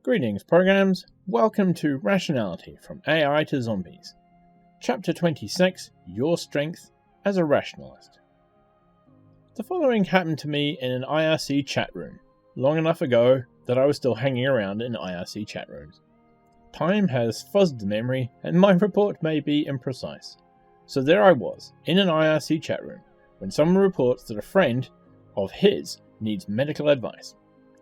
Greetings, programs. Welcome to Rationality, from AI to Zombies. Chapter 26, Your Strength as a Rationalist. The following happened to me in an IRC chat room, long enough ago that I was still hanging around in IRC chat rooms. Time has fuzzed the memory, and my report may be imprecise. So there I was, in an IRC chat room, when someone reports that a friend of his needs medical advice.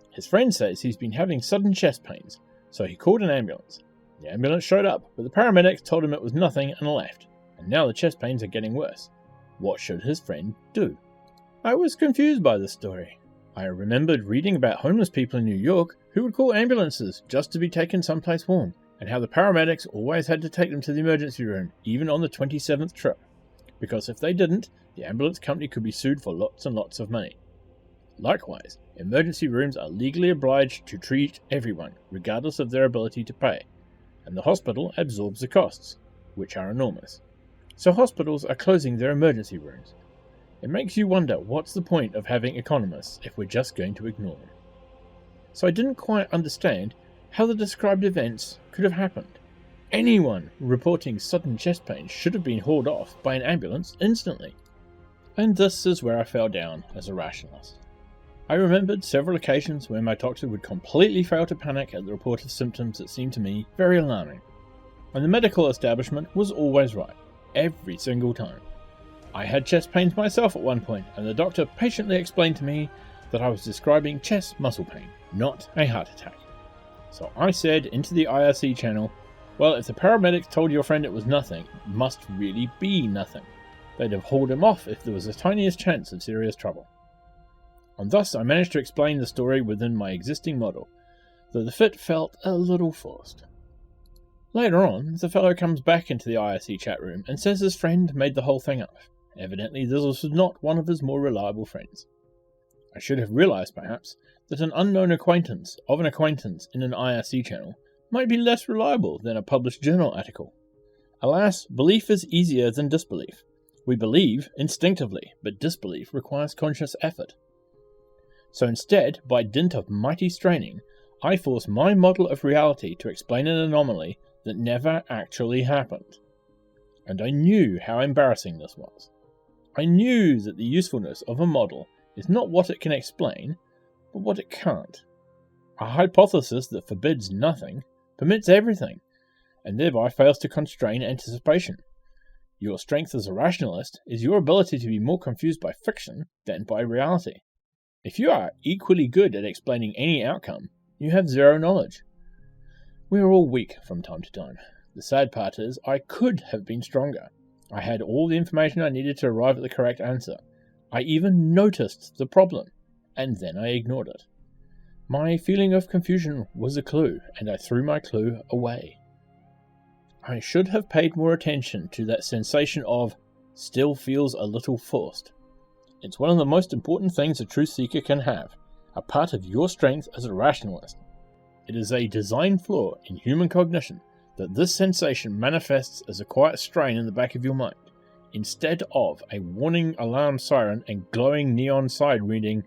His friend says he's been having sudden chest pains, so he called an ambulance. The ambulance showed up, but the paramedics told him it was nothing and left, and now the chest pains are getting worse. What should his friend do? I was confused by this story. I remembered reading about homeless people in New York who would call ambulances just to be taken someplace warm, and how the paramedics always had to take them to the emergency room, even on the 27th trip, because if they didn't, the ambulance company could be sued for lots and lots of money. Likewise, emergency rooms are legally obliged to treat everyone, regardless of their ability to pay, and the hospital absorbs the costs, which are enormous. So hospitals are closing their emergency rooms. It makes you wonder what's the point of having economists if we're just going to ignore them. So I didn't quite understand how the described events could have happened. Anyone reporting sudden chest pain should have been hauled off by an ambulance instantly. And this is where I fell down as a rationalist. I remembered several occasions where my doctor would completely fail to panic at the report of symptoms that seemed to me very alarming. And the medical establishment was always right, every single time. I had chest pains myself at one point, and the doctor patiently explained to me that I was describing chest muscle pain, not a heart attack. So I said into the IRC channel, well, if the paramedics told your friend it was nothing, it must really be nothing. They'd have hauled him off if there was the tiniest chance of serious trouble. And thus I managed to explain the story within my existing model, though the fit felt a little forced. Later on, the fellow comes back into the IRC chat room and says his friend made the whole thing up. Evidently this was not one of his more reliable friends. I should have realized, perhaps, that an unknown acquaintance of an acquaintance in an IRC channel might be less reliable than a published journal article. Alas, belief is easier than disbelief. We believe instinctively, but disbelief requires conscious effort. So instead, by dint of mighty straining, I force my model of reality to explain an anomaly that never actually happened. And I knew how embarrassing this was. I knew that the usefulness of a model is not what it can explain, but what it can't. A hypothesis that forbids nothing permits everything, and thereby fails to constrain anticipation. Your strength as a rationalist is your ability to be more confused by fiction than by reality. If you are equally good at explaining any outcome, you have zero knowledge. We are all weak from time to time. The sad part is, I could have been stronger. I had all the information I needed to arrive at the correct answer. I even noticed the problem, and then I ignored it. My feeling of confusion was a clue, and I threw my clue away. I should have paid more attention to that sensation of, still feels a little forced. It's one of the most important things a truth seeker can have, a part of your strength as a rationalist. It is a design flaw in human cognition that this sensation manifests as a quiet strain in the back of your mind, instead of a warning alarm siren and glowing neon sign reading,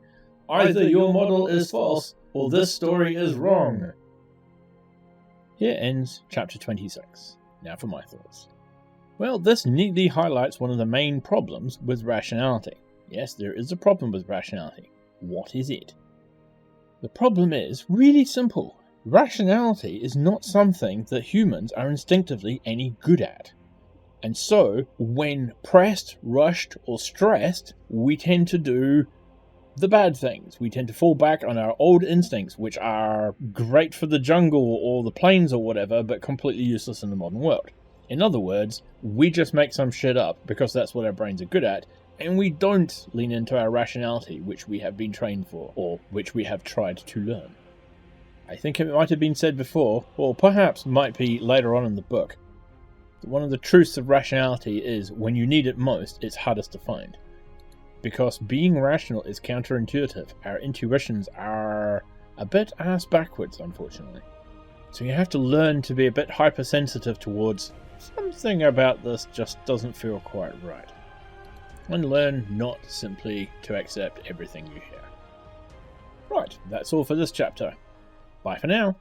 "Either your model is false, or this story is wrong." Here ends Chapter 26. Now for my thoughts. Well, this neatly highlights one of the main problems with rationality. Yes, there is a problem with rationality. What is it? The problem is really simple. Rationality is not something that humans are instinctively any good at. And so, when pressed, rushed, or stressed, we tend to do the bad things. We tend to fall back on our old instincts, which are great for the jungle or the plains or whatever, but completely useless in the modern world. In other words, we just make some shit up because that's what our brains are good at, and we don't lean into our rationality, which we have been trained for, or which we have tried to learn. I think it might have been said before, or perhaps might be later on in the book, that one of the truths of rationality is, when you need it most, it's hardest to find. Because being rational is counterintuitive. Our intuitions are a bit ass backwards, unfortunately. So you have to learn to be a bit hypersensitive towards something about this just doesn't feel quite right. And learn not simply to accept everything you hear. Right, that's all for this chapter. Bye for now.